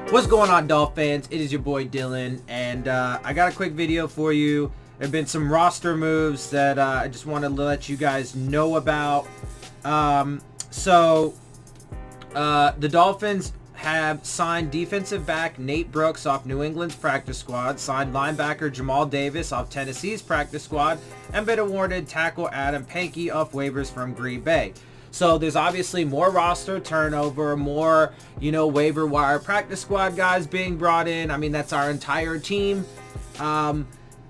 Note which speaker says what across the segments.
Speaker 1: What's going on, Dolphins? It is your boy Dillon, and I got a quick video for you. There have been some roster moves that I just wanted to let you guys know about. The Dolphins have signed defensive back Nate Brooks off New England's practice squad, signed linebacker Jamal Davis off Tennessee's practice squad, and been awarded tackle Adam Pankey off waivers from Green Bay. So there's obviously more roster turnover, more, waiver wire practice squad guys being brought in. I mean, that's our entire team to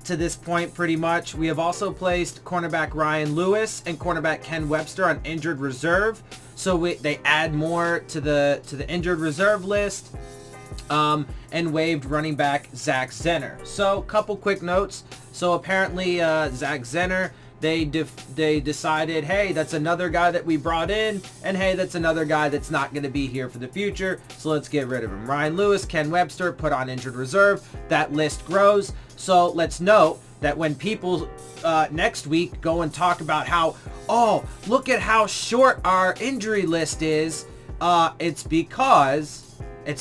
Speaker 1: this point, pretty much. We have also placed cornerback Ryan Lewis and cornerback Ken Webster on injured reserve. So they add more to the injured reserve list, and waived running back Zach Zenner. So a couple quick notes. So apparently Zach Zenner, they decided, hey, that's another guy that we brought in, and hey, that's another guy that's not going to be here for the future, so let's get rid of him. Ryan Lewis, Ken Webster put on injured reserve. That list grows. So let's note that when people next week go and talk about how, oh, look at how short our injury list is, it's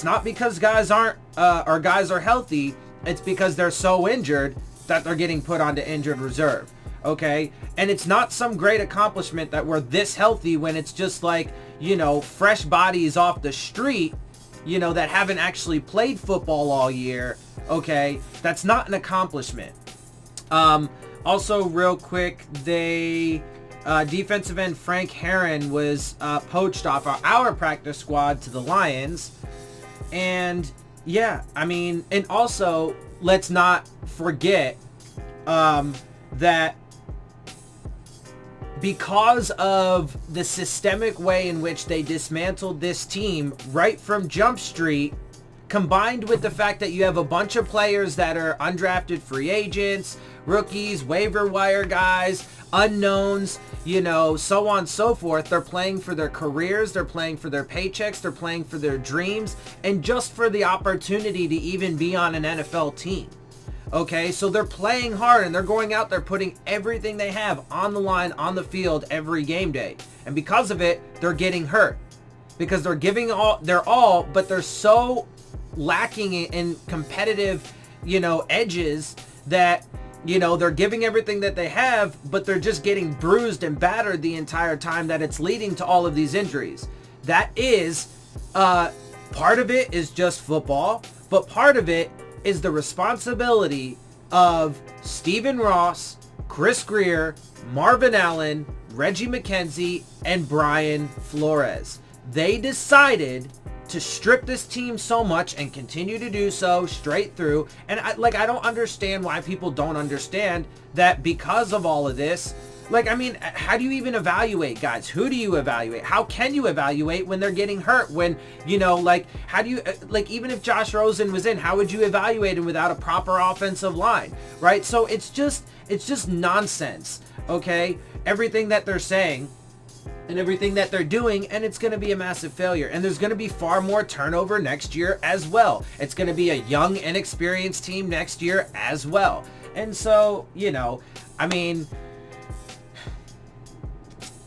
Speaker 1: not because guys aren't or guys are healthy. It's because they're so injured that they're getting put onto injured reserve. Okay, and it's not some great accomplishment that we're this healthy when it's just like, fresh bodies off the street, that haven't actually played football all year. Okay, that's not an accomplishment. Also, real quick, defensive end Frank Herron was poached off our practice squad to the Lions. And yeah, I mean, and also let's not forget that because of the systemic way in which they dismantled this team right from Jump Street, combined with the fact that you have a bunch of players that are undrafted free agents, rookies, waiver wire guys, unknowns, so on and so forth. They're playing for their careers, they're playing for their paychecks, they're playing for their dreams, and just for the opportunity to even be on an NFL team. Okay, so they're playing hard and they're going out there putting everything they have on the line, on the field every game day. And because of it, they're getting hurt. Because they're giving their all, but they're so lacking in competitive, edges that, they're giving everything that they have, but they're just getting bruised and battered the entire time that it's leading to all of these injuries. That is, part of it is just football, but part of it is the responsibility of Stephen Ross, Chris Greer, Marvin Allen, Reggie McKenzie, and Brian Flores. They decided to strip this team so much and continue to do so straight through. And I don't understand why people don't understand that because of all of this. How do you even evaluate guys? Who do you evaluate? How can you evaluate when they're getting hurt? When, how do you, even if Josh Rosen was in, how would you evaluate him without a proper offensive line, right? So it's just nonsense, okay? Everything that they're saying and everything that they're doing, and it's going to be a massive failure. And there's going to be far more turnover next year as well. It's going to be a young, inexperienced team next year as well. And so,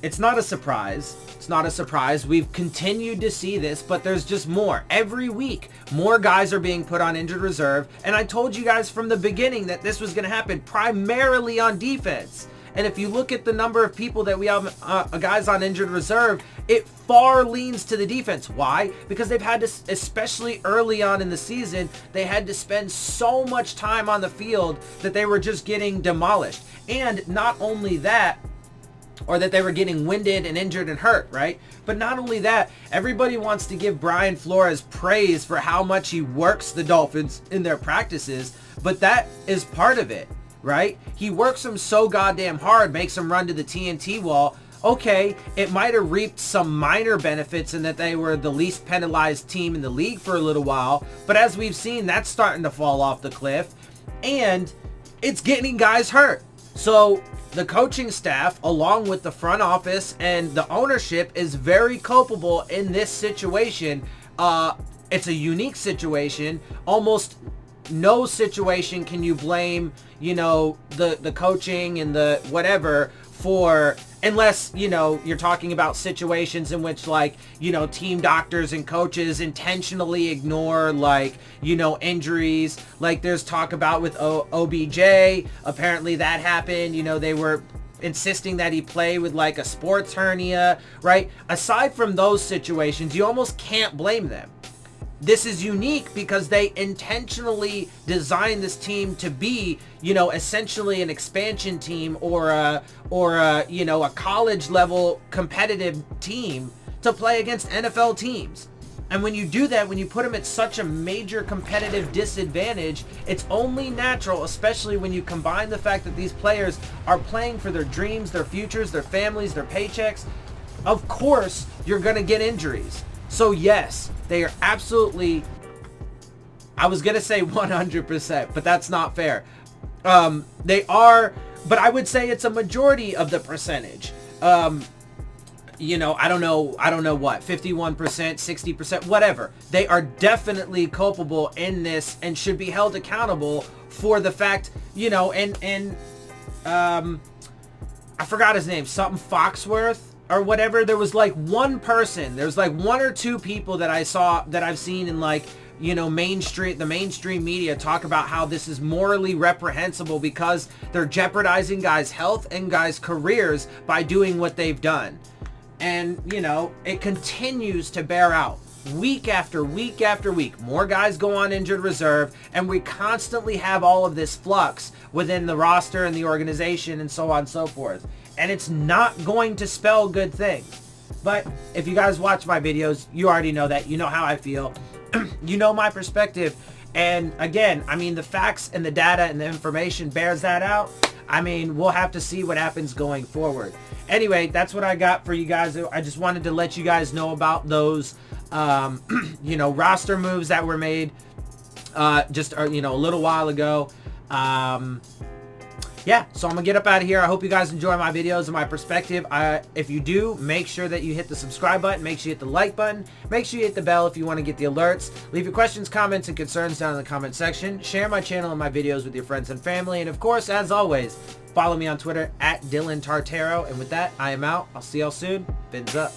Speaker 1: it's not a surprise. It's not a surprise. We've continued to see this, but there's just more. Every week, more guys are being put on injured reserve. And I told you guys from the beginning that this was going to happen primarily on defense. And if you look at the number of people that we have, guys on injured reserve, it far leans to the defense. Why? Because they've had to, especially early on in the season, they had to spend so much time on the field that they were just getting demolished. And not only that, or that they were getting winded and injured and hurt, right? But not only that, everybody wants to give Brian Flores praise for how much he works the Dolphins in their practices, but that is part of it, right? He works them so goddamn hard, makes them run to the TNT wall. Okay, it might have reaped some minor benefits in that they were the least penalized team in the league for a little while, but as we've seen, that's starting to fall off the cliff, and it's getting guys hurt. So the coaching staff, along with the front office and the ownership, is very culpable in this situation. It's a unique situation. Almost no situation can you blame, the coaching and the whatever for Unless, you know, you're talking about situations in which, like, you know, team doctors and coaches intentionally ignore, like, you know, injuries. Like there's talk about with OBJ. Apparently that happened. You know, they were insisting that he play with like a sports hernia, right? Aside from those situations, you almost can't blame them. This is unique because they intentionally designed this team to be, you know, essentially an expansion team or a, you know, a college level competitive team to play against NFL teams. And when you do that, when you put them at such a major competitive disadvantage, it's only natural, especially when you combine the fact that these players are playing for their dreams, their futures, their families, their paychecks. Of course, you're going to get injuries. So yes, they are absolutely, I was going to say 100%, but that's not fair. They are, but I would say it's a majority of the percentage. You know, I don't know what, 51%, 60%, whatever. They are definitely culpable in this and should be held accountable for the fact, you know, and I forgot his name, something Foxworth or whatever. There was like one person, there's like one or two people that I saw, that I've seen in like, you know, the mainstream media talk about how this is morally reprehensible because they're jeopardizing guys' health and guys' careers by doing what they've done. And, you know, it continues to bear out week after week after week. More guys go on injured reserve, and we constantly have all of this flux within the roster and the organization and so on and so forth. And it's not going to spell good things. But if you guys watch my videos, you already know that. You know how I feel. You know my perspective. And again, I mean, the facts and the data and the information bears that out. I mean, we'll have to see what happens going forward. Anyway, that's what I got for you guys. I just wanted to let you guys know about those, you know, roster moves that were made just, you know, a little while ago. Yeah, so I'm going to get up out of here. I hope you guys enjoy my videos and my perspective. If you do, make sure that you hit the subscribe button. Make sure you hit the like button. Make sure you hit the bell if you want to get the alerts. Leave your questions, comments, and concerns down in the comment section. Share my channel and my videos with your friends and family. And of course, as always, follow me on Twitter at Dillon Tartaro. And with that, I am out. I'll see y'all soon. Fins up.